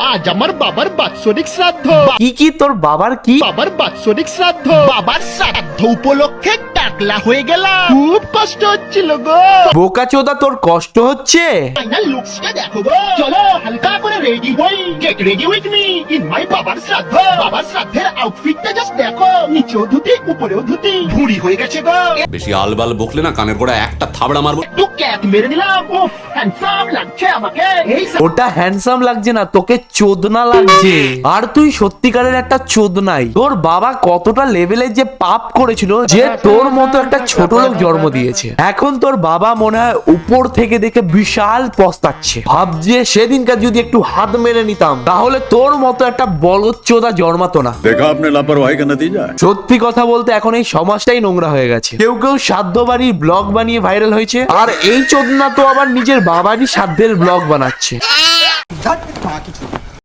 আজ আমার বাবার বাৎসরিক শ্রাদ্ধ। কি তোর বাবার কি? বাবার বাৎসরিক শ্রাদ্ধ। বাবার শ্রাদ্ধ উপলক্ষে টাকলা হয়ে গেলাম, খুব কষ্ট হচ্ছিল গো। বোকাচোদা, তোর কষ্ট হচ্ছে? ফাইনাল লুকসটা দেখো গো। চলো হালকা করে রেডি হই, get ready with me in my বাবার শ্রাদ্ধ। বাবার শ্রাদ্ধের আউটফিটটা জাস্ট দেখো, নিচেও ধুতি উপরেও ধুতি, ভুঁড়ি হয়ে গেছে গো। বেশি আলবাল বকলে না কানের গোড়া একটা থাবড়া মারবো। একটু ক্যাপ মেরে দিলাম, উফ হ্যান্ডসাম লাগছে আমাকে। এই ওটা হ্যান্ডসাম লাগছে না, তোকে চোদনা লাগছে। আর তুই সত্যিকারের একটা চোদনাই। তোর বাবা কতটা লেভেলের যে পাপ করেছিল যে তোর মতো একটা ছোট লোক জন্ম দিয়েছে। এখন তোর বাবা মনে হয় উপর থেকে দেখে বিশাল পস্তাচ্ছে, ভাবছে সেদিনকার যদি একটু হাত মেরে নিতাম তাহলে তোর মতো একটা বলদচোদা জন্মাতো না। देखा आपने लापरवाही का नतीजा है। সত্যি কথা বলতে এখন এই সমাজটাই নোংরা হয়ে গেছে। কেউ কেউ সাধ্য বাড়ির ব্লগ বানিয়ে ভাইরাল হয়েছে, আর এই চোদনা তো আবার নিজের বাবারই সাধ্যের ব্লগ বানাচ্ছে।